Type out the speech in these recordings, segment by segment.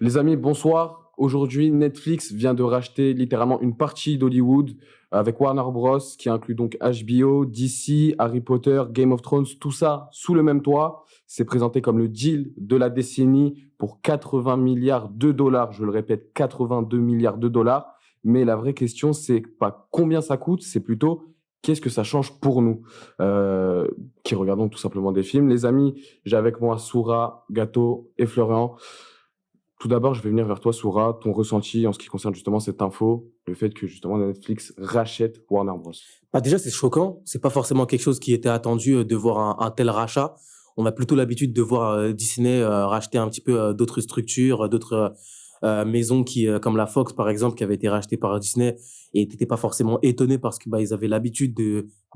Les amis, bonsoir. Aujourd'hui, Netflix vient de racheter littéralement une partie d'Hollywood avec Warner Bros. Qui inclut donc HBO, DC, Harry Potter, Game of Thrones, tout ça sous le même toit. C'est présenté comme le deal de la décennie pour 80 milliards de dollars. Je le répète, 82 milliards de dollars. Mais la vraie question, c'est pas combien ça coûte, c'est plutôt qu'est-ce que ça change pour nous qui regardons tout simplement des films. Les amis, j'ai avec moi Soura, Gâteau et Florian. Tout d'abord, je vais venir vers toi, Soura, ton ressenti en ce qui concerne justement cette info, le fait que justement Netflix rachète Warner Bros. Déjà, c'est choquant. C'est pas forcément quelque chose qui était attendu de voir un tel rachat. On a plutôt l'habitude de voir Disney racheter un petit peu d'autres structures, d'autres maisons comme la Fox par exemple, qui avait été rachetée par Disney, et t'étais pas forcément étonné parce que ils avaient l'habitude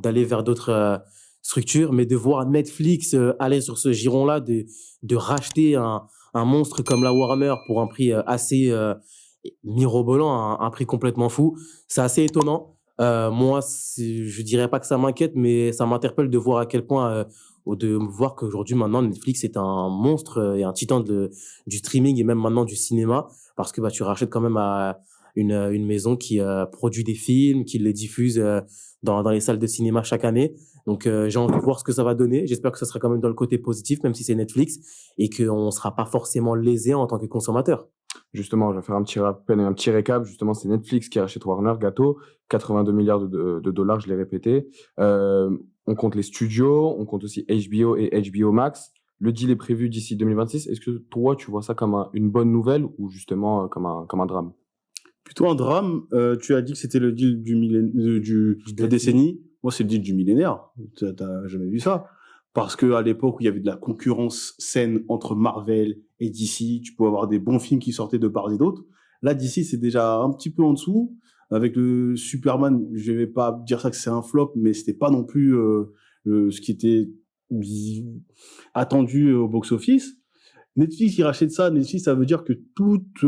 d'aller vers d'autres structures, mais de voir Netflix aller sur ce giron-là, de racheter un monstre comme la Warner pour un prix assez mirobolant, un prix complètement fou, c'est assez étonnant. Moi, je dirais pas que ça m'inquiète, mais ça m'interpelle de voir à quel point, de voir qu'aujourd'hui, maintenant, Netflix est un monstre et un titan du streaming et même maintenant du cinéma, parce que tu rachètes quand même à une maison qui produit des films, qui les diffuse dans les salles de cinéma chaque année. Donc, j'ai envie de voir ce que ça va donner. J'espère que ça sera quand même dans le côté positif, même si c'est Netflix, et qu'on sera pas forcément lésé en tant que consommateur. Justement, je vais faire un petit rappel et un petit récap. Justement, c'est Netflix qui rachète Warner, Gâteau, 82 milliards de dollars, je l'ai répété. On compte les studios, on compte aussi HBO et HBO Max. Le deal est prévu d'ici 2026. Est-ce que toi, tu vois ça comme une bonne nouvelle ou justement comme un drame? Plutôt un drame. Tu as dit que c'était le deal de la décennie. Moi, c'est le deal du millénaire. T'as jamais vu ça? Parce que à l'époque où il y avait de la concurrence saine entre Marvel et DC, tu pouvais avoir des bons films qui sortaient de part et d'autre. Là, DC, c'est déjà un petit peu en dessous. Avec le Superman, je vais pas dire ça que c'est un flop, mais c'était pas non plus ce qui était attendu au box-office. Netflix, ils rachètent ça. Netflix, ça veut dire que toutes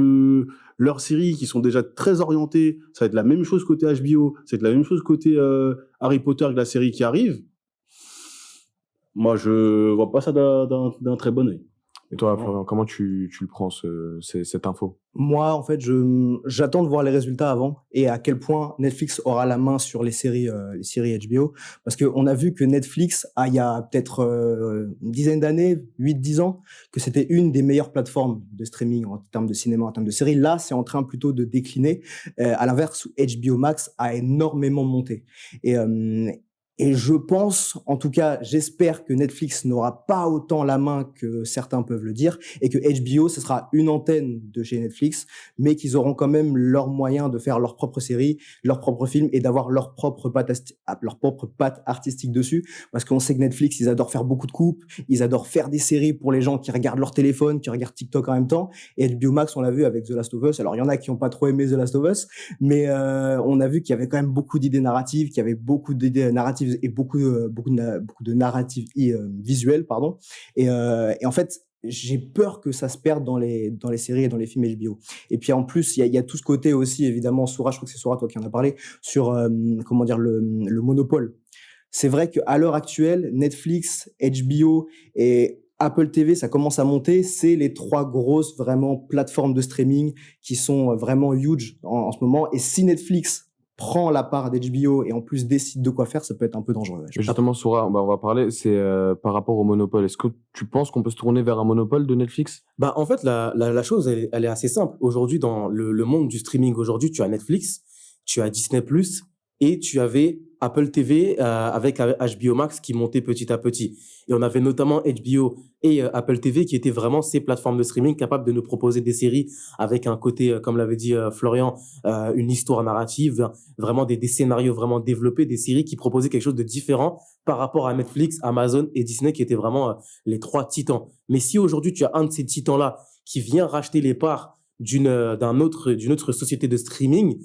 leurs séries qui sont déjà très orientées, ça va être la même chose côté HBO, ça va être la même chose côté Harry Potter avec la série qui arrive. Moi, je vois pas ça d'un très bon œil. Et toi, Florian, comment tu le prends, cette info? Moi, en fait, j'attends de voir les résultats avant et à quel point Netflix aura la main sur les séries HBO. Parce qu'on a vu que Netflix, il y a peut-être une dizaine d'années, 8-10 ans, que c'était une des meilleures plateformes de streaming en termes de cinéma, en termes de séries. Là, c'est en train plutôt de décliner. À l'inverse, où HBO Max a énormément monté. Et je pense, en tout cas, j'espère que Netflix n'aura pas autant la main que certains peuvent le dire et que HBO, ce sera une antenne de chez Netflix, mais qu'ils auront quand même leurs moyens de faire leurs propres séries, leurs propres films et d'avoir leur propre patte artistique dessus. Parce qu'on sait que Netflix, ils adorent faire beaucoup de coupes, ils adorent faire des séries pour les gens qui regardent leur téléphone, qui regardent TikTok en même temps. Et HBO Max, on l'a vu avec The Last of Us. Alors, il y en a qui n'ont pas trop aimé The Last of Us, mais on a vu qu'il y avait quand même beaucoup d'idées narratives, qu'il y avait beaucoup d'idées narratives et beaucoup de narratives visuelles, pardon. Et en fait, j'ai peur que ça se perde dans les séries et dans les films HBO. Et puis en plus, il y a tout ce côté aussi, évidemment, Soura, je crois que c'est Soura, toi qui en as parlé, sur comment dire le monopole. C'est vrai qu'à l'heure actuelle, Netflix, HBO et Apple TV, ça commence à monter. C'est les trois grosses vraiment plateformes de streaming qui sont vraiment huge en ce moment. Et si Netflix prend la part d'HBO et en plus décide de quoi faire, ça peut être un peu dangereux. Justement, Soura, on va parler, c'est par rapport au monopole. Est-ce que tu penses qu'on peut se tourner vers un monopole de Netflix? En fait, la chose, elle est assez simple. Aujourd'hui, dans le monde du streaming, aujourd'hui, tu as Netflix, tu as Disney+, et tu avais Apple TV avec HBO Max qui montait petit à petit. Et on avait notamment HBO et Apple TV qui étaient vraiment ces plateformes de streaming capables de nous proposer des séries avec un côté, comme l'avait dit Florian, une histoire narrative, vraiment des scénarios vraiment développés, des séries qui proposaient quelque chose de différent par rapport à Netflix, Amazon et Disney qui étaient vraiment les trois titans. Mais si aujourd'hui tu as un de ces titans-là qui vient racheter les parts d'une autre société de streaming,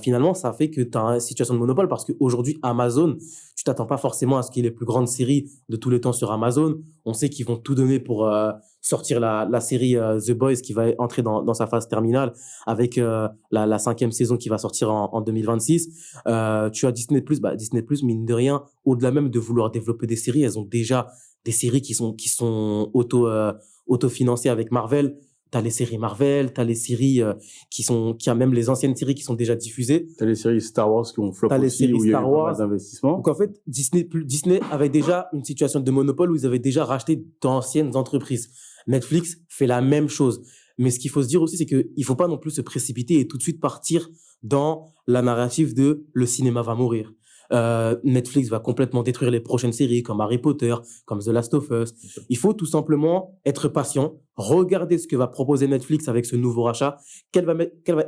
finalement, ça fait que tu as une situation de monopole parce qu'aujourd'hui, Amazon, tu t'attends pas forcément à ce qu'il y ait les plus grandes séries de tous les temps sur Amazon. On sait qu'ils vont tout donner pour sortir la série The Boys qui va entrer dans sa phase terminale avec la 5e saison qui va sortir en 2026. Tu as Disney+, Disney+, mine de rien, au-delà même de vouloir développer des séries, elles ont déjà des séries qui sont autofinancées avec Marvel. T'as les séries Marvel, t'as les séries qui a même les anciennes séries qui sont déjà diffusées. T'as les séries Star Wars qui ont flop T'as les aussi, séries où il y a eu Star pas mal Wars. d'investissements. Donc en fait, Disney avait déjà une situation de monopole où ils avaient déjà racheté d'anciennes entreprises. Netflix fait la même chose. Mais ce qu'il faut se dire aussi, c'est qu'il ne faut pas non plus se précipiter et tout de suite partir dans la narrative de le cinéma va mourir. Netflix va complètement détruire les prochaines séries comme Harry Potter, comme The Last of Us. Il faut tout simplement être patient, regarder ce que va proposer Netflix avec ce nouveau rachat, quelle va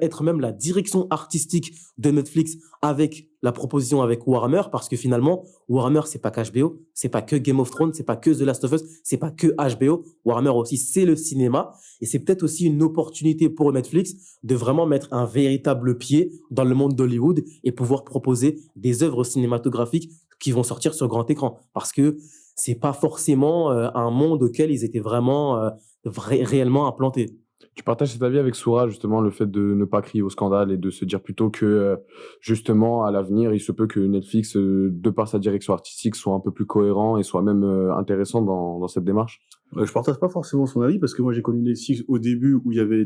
être même la direction artistique de Netflix avec la proposition avec Warner, parce que finalement, Warner, c'est pas qu'HBO, c'est pas que Game of Thrones, c'est pas que The Last of Us, c'est pas que HBO. Warner aussi, c'est le cinéma. Et c'est peut-être aussi une opportunité pour Netflix de vraiment mettre un véritable pied dans le monde d'Hollywood et pouvoir proposer des œuvres cinématographiques qui vont sortir sur grand écran. Parce que c'est pas forcément un monde auquel ils étaient vraiment réellement implantés. Tu partages cet avis avec Soura, justement, le fait de ne pas crier au scandale et de se dire plutôt que, justement, à l'avenir, il se peut que Netflix, de par sa direction artistique, soit un peu plus cohérent et soit même intéressant dans cette démarche? Je partage pas forcément son avis parce que moi j'ai connu Netflix au début où il y avait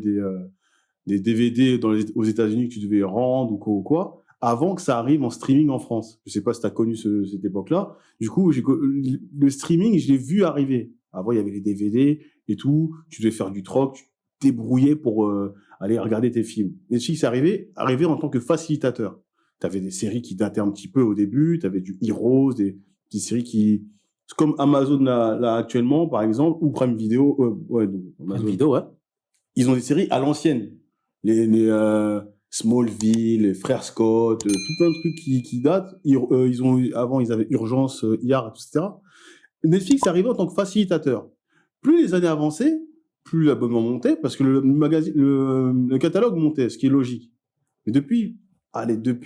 des DVD aux États-Unis que tu devais rendre ou quoi, avant que ça arrive en streaming en France. Je sais pas si tu as connu cette époque-là. Du coup, le streaming, je l'ai vu arriver. Avant, il y avait les DVD et tout. Tu devais faire du troc, tu te débrouillais pour aller regarder tes films. Netflix est arrivé en tant que facilitateur. Tu avais des séries qui dataient un petit peu au début. Tu avais du Heroes, des séries qui... C'est comme Amazon là actuellement, par exemple, ou Prime Video. Prime Video, ouais. Ils ont des séries à l'ancienne. Les Smallville, les Frères Scott, tout plein de trucs qui datent. Avant, ils avaient Urgence, IAR, etc. Netflix est arrivé en tant que facilitateur. Plus les années avançaient, plus l'abonnement montait, parce que le catalogue montait, ce qui est logique. Mais depuis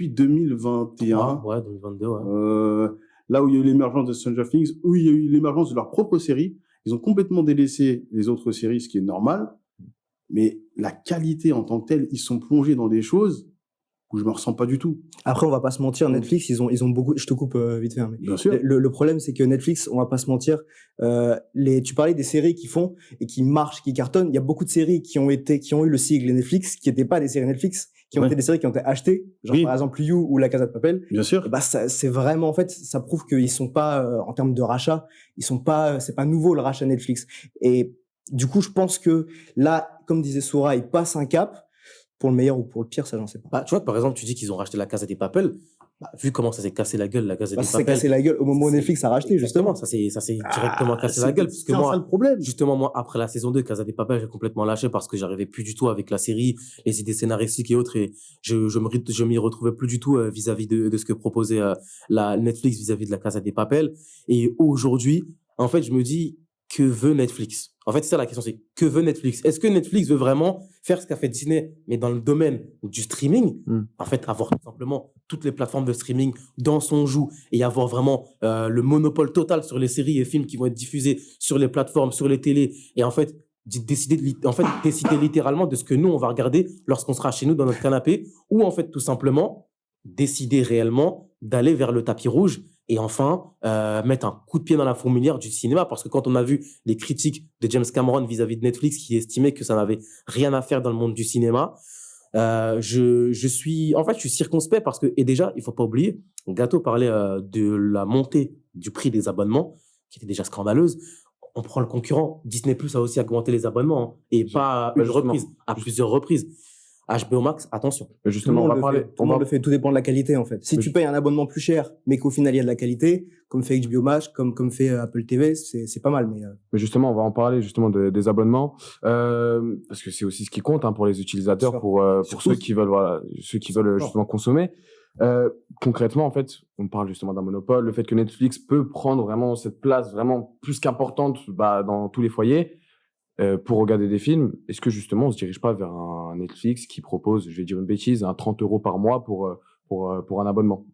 2021... Ouais, 2022, ouais. Là où il y a eu l'émergence de Stranger Things, où il y a eu l'émergence de leur propre série, ils ont complètement délaissé les autres séries, ce qui est normal. Mais la qualité en tant que telle, ils sont plongés dans des choses où je me ressens pas du tout. Après, on va pas se mentir, Netflix, ils ont beaucoup. Je te coupe vite fait. Mais Bien sûr. Le problème, c'est que Netflix, on va pas se mentir. Tu parlais des séries qui font et qui marchent, qui cartonnent. Il y a beaucoup de séries qui ont eu le sigle Netflix, qui n'étaient pas des séries Netflix, qui ont été des séries qui ont été achetées, genre par exemple You ou La Casa de Papel. Bien sûr. Et bah c'est vraiment, en fait, ça prouve qu'ils sont pas en termes de rachat, c'est pas nouveau le rachat Netflix. Et du coup, je pense que là, comme disait Soura, ils passent un cap. Pour le meilleur ou pour le pire, ça, j'en sais pas. Bah, tu vois, par exemple, tu dis qu'ils ont racheté La Casa des Papel. Bah, vu comment ça s'est cassé la gueule, La Casa des Papel. Ça s'est cassé la gueule au moment où Netflix a racheté, justement. Ça s'est directement cassé la gueule. C'est ça le problème. Justement, moi, après la saison 2, Casa des Papel, j'ai complètement lâché parce que j'arrivais plus du tout avec la série, les idées scénaristiques et autres. Et je m'y retrouvais plus du tout vis-à-vis de ce que proposait la Netflix vis-à-vis de La Casa des Papel. Et aujourd'hui, en fait, je me dis, que veut Netflix? En fait, c'est ça la question, c'est que veut Netflix? Est-ce que Netflix veut vraiment faire ce qu'a fait Disney, mais dans le domaine du streaming? En fait, avoir tout simplement toutes les plateformes de streaming dans son joug et avoir vraiment le monopole total sur les séries et films qui vont être diffusés sur les plateformes, sur les télés, et en fait, décider littéralement de ce que nous, on va regarder lorsqu'on sera chez nous dans notre canapé, ou en fait, tout simplement, décider réellement d'aller vers le tapis rouge et enfin mettre un coup de pied dans la fourmilière du cinéma, parce que quand on a vu les critiques de James Cameron vis-à-vis de Netflix qui estimait que ça n'avait rien à faire dans le monde du cinéma, je suis circonspect parce que, et déjà il faut pas oublier, Gato parlait de la montée du prix des abonnements qui était déjà scandaleuse. On prend le concurrent, Disney+ a aussi augmenté les abonnements et pas à une reprise, à plusieurs reprises. HBO Max, attention. Mais justement, on va parler. Tout le monde le fait, tout dépend de la qualité en fait. Si tu payes un abonnement plus cher, mais qu'au final il y a de la qualité, comme fait HBO Max, comme fait Apple TV, c'est pas mal. Mais justement, on va en parler justement des abonnements, parce que c'est aussi ce qui compte pour les utilisateurs, pour ceux qui veulent, justement consommer. Concrètement, en fait, on parle justement d'un monopole, le fait que Netflix peut prendre vraiment cette place vraiment plus qu'importante dans tous les foyers. Pour regarder des films, est-ce que justement on se dirige pas vers un Netflix qui propose, je vais dire une bêtise, 30 € par mois pour un abonnement?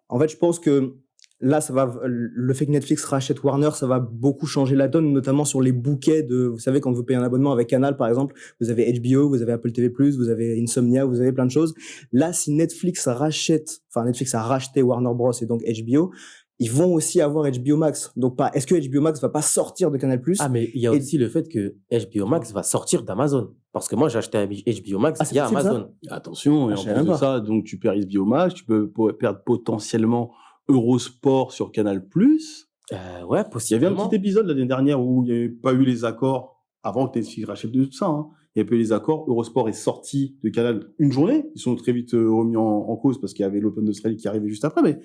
En fait, je pense que là, le fait que Netflix rachète Warner, ça va beaucoup changer la donne, notamment sur les bouquets vous savez, quand vous payez un abonnement avec Canal, par exemple, vous avez HBO, vous avez Apple TV+, vous avez Insomnia, vous avez plein de choses. Là, si Netflix a racheté Warner Bros. Et donc HBO, ils vont aussi avoir HBO Max. Donc, est-ce que HBO Max va pas sortir de Canal+. Ah, mais il y a aussi le fait que HBO Max va sortir d'Amazon. Parce que moi, j'ai acheté un HBO Max Ah, c'est via possible, ça Amazon. Attention, et Ah, en je plus savais même de pas. ça, donc tu perds HBO Max, tu peux perdre potentiellement Eurosport sur Canal+. Ouais, Il y avait un possiblement. petit épisode l'année dernière où il n'y avait pas eu les accords, avant que Netflix rachète tout ça, hein. Il n'y avait pas eu les accords. Eurosport est sorti de Canal une journée. Ils sont très vite remis en cause parce qu'il y avait l'Open d'Australie qui arrivait juste après. Mais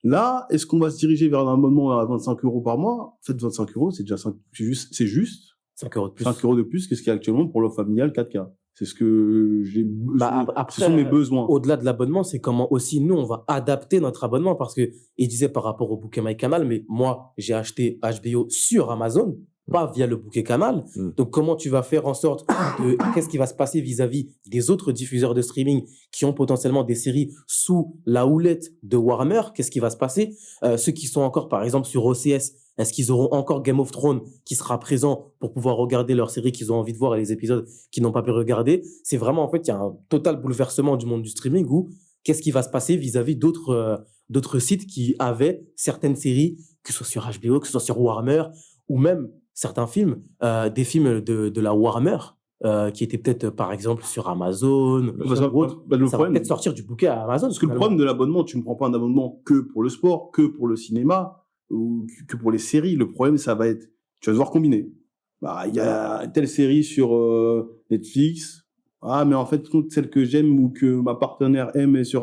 là, est-ce qu'on va se diriger vers un abonnement à 25 € par mois? En fait, 25 €, c'est déjà c'est juste 5 euros de plus. 5 € de plus que ce qu'il y a actuellement pour l'offre familiale 4K. C'est ce que j'ai besoin. Après, Ce sont mes besoins. Au-delà de l'abonnement, c'est comment aussi nous, on va adapter notre abonnement. Parce que il disait par rapport au bouquet MyCanal, mais moi, j'ai acheté HBO sur Amazon, pas via le bouquet Canal. Donc, comment tu vas faire en sorte de qu'est-ce qui va se passer vis-à-vis des autres diffuseurs de streaming qui ont potentiellement des séries sous la houlette de Warner? Qu'est-ce qui va se passer? Ceux qui sont encore, par exemple, sur OCS, est-ce qu'ils auront encore Game of Thrones qui sera présent pour pouvoir regarder leurs séries qu'ils ont envie de voir et les épisodes qu'ils n'ont pas pu regarder? C'est vraiment, en fait, il y a un total bouleversement du monde du streaming où qu'est-ce qui va se passer vis-à-vis d'autres sites qui avaient certaines séries, que ce soit sur HBO, que ce soit sur Warner, ou même certains films, des films de la Warner, qui étaient peut-être, par exemple, sur Amazon, Parce que, ou autre. le Ça va problème, peut-être sortir du bouquet à Amazon. parce que le finalement. problème de l'abonnement, tu ne prends pas un abonnement que pour le sport, que pour le cinéma, ou que pour les séries. Le problème, ça va être, tu vas devoir combiner. Bah, il y a telle série sur Netflix. Ah, mais en fait, celle que j'aime ou que ma partenaire aime est sur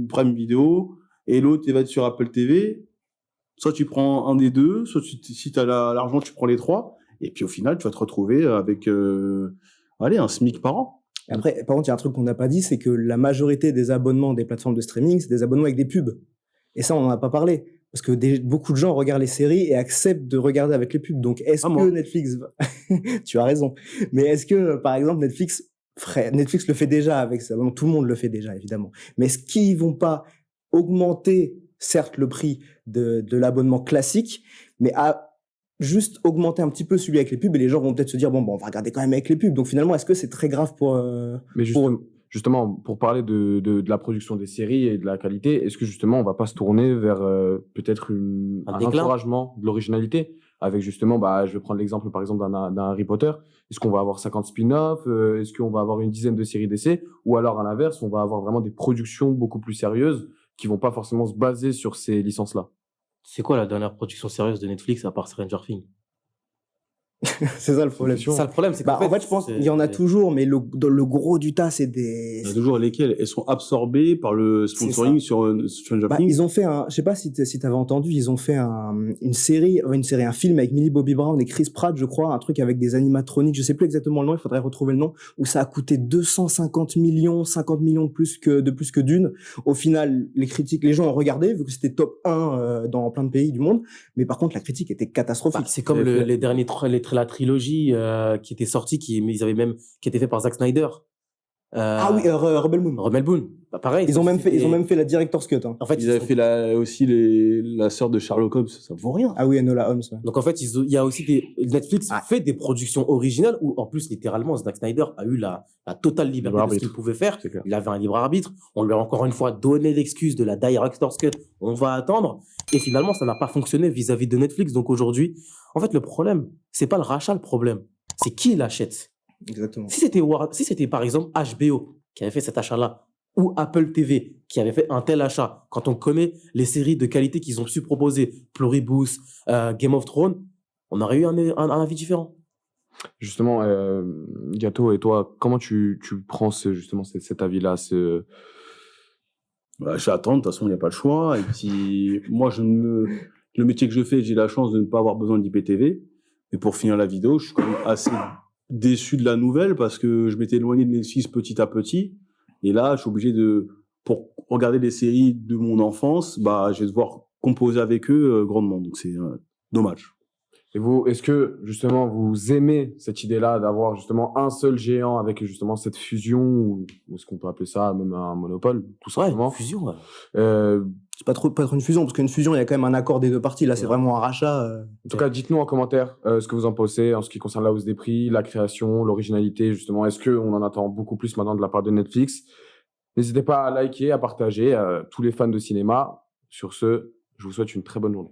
Prime Video, et l'autre, elle va être sur Apple TV. Soit tu prends un des deux, soit si tu as l'argent, tu prends les trois. Et puis au final, tu vas te retrouver avec un SMIC par an. Après, par contre, il y a un truc qu'on n'a pas dit, c'est que la majorité des abonnements des plateformes de streaming, c'est des abonnements avec des pubs. Et ça, on n'en a pas parlé. Parce que beaucoup de gens regardent les séries et acceptent de regarder avec les pubs. Donc, est-ce moi. que Netflix tu as raison. Mais est-ce que, par exemple, Netflix le fait déjà avec ça. Bon, tout le monde le fait déjà, évidemment. Mais est-ce qu'ils vont pas augmenter, certes, le prix de l'abonnement classique, mais juste augmenter un petit peu celui avec les pubs et les gens vont peut-être se dire, bon, on va regarder quand même avec les pubs. Donc, finalement, est-ce que c'est très grave pour... Mais justement, pour parler de la production des séries et de la qualité, est-ce que justement on va pas se tourner vers peut-être un déclin encouragement de l'originalité avec justement, je vais prendre l'exemple par exemple d'un Harry Potter. Est-ce qu'on va avoir 50 spin-offs? Est-ce qu'on va avoir une dizaine de séries d'essais? Ou alors à l'inverse, on va avoir vraiment des productions beaucoup plus sérieuses qui vont pas forcément se baser sur ces licences-là? C'est quoi la dernière production sérieuse de Netflix à part Stranger Things? C'est ça le problème. C'est Ça, le problème, c'est en fait, je pense qu'il y en a toujours, mais le gros du tas, c'est des... Il y a toujours lesquelles elles sont absorbées par le sponsoring sur Stranger Things. Ils ont fait je sais pas si t'avais entendu, ils ont fait un film avec Millie Bobby Brown et Chris Pratt, je crois, un truc avec des animatroniques, je sais plus exactement le nom, il faudrait retrouver le nom, où ça a coûté 250 millions, 50 millions de plus que Dune. Au final, les gens ont regardé, vu que c'était top 1 dans plein de pays du monde, mais par contre, la critique était catastrophique. C'est comme les derniers la trilogie qui était sortie, qui était fait par Zack Snyder. Rebel Moon. Rebel Moon. Pareil. Ils ont même fait la director's cut. Hein. En fait, Ils avaient fait aussi la sœur de Sherlock Holmes, ça vaut rien. Ah oui, Enola Holmes. Ouais. Donc en fait, il y a aussi Netflix fait des productions originales où en plus littéralement Zack Snyder a eu la totale liberté de ce qu'il pouvait faire. Il avait un libre arbitre. On lui a encore une fois donné l'excuse de la director's cut. On va attendre. Et finalement, ça n'a pas fonctionné vis-à-vis de Netflix. Donc aujourd'hui, en fait, le problème, c'est pas le rachat, le problème, c'est qui l'achète. Exactement. Si c'était par exemple HBO qui avait fait cet achat-là, ou Apple TV qui avait fait un tel achat, quand on connaît les séries de qualité qu'ils ont su proposer, Pluribus, Game of Thrones, on aurait eu un avis différent. Justement, Gato, et toi, comment tu prends cet avis-là Je vais attendre, de toute façon, il n'y a pas le choix. Et puis, moi, le métier que je fais, j'ai la chance de ne pas avoir besoin d'IPTV. Et pour finir la vidéo, je suis quand même assez déçu de la nouvelle parce que je m'étais éloigné de Netflix petit à petit. Et là, je suis obligé pour regarder les séries de mon enfance, je vais devoir composer avec eux grandement. Donc, c'est dommage. Et vous, est-ce que justement vous aimez cette idée-là d'avoir justement un seul géant avec justement cette fusion, ou est-ce qu'on peut appeler ça même un monopole, tout simplement? Une fusion. Ouais. C'est pas trop une fusion, parce qu'une fusion, il y a quand même un accord des deux parties. Là, c'est vraiment un rachat. En tout cas, dites-nous en commentaire ce que vous en pensez en ce qui concerne la hausse des prix, la création, l'originalité, justement. Est-ce qu'on en attend beaucoup plus maintenant de la part de Netflix? N'hésitez pas à liker, à partager tous les fans de cinéma. Sur ce, Je vous souhaite une très bonne journée.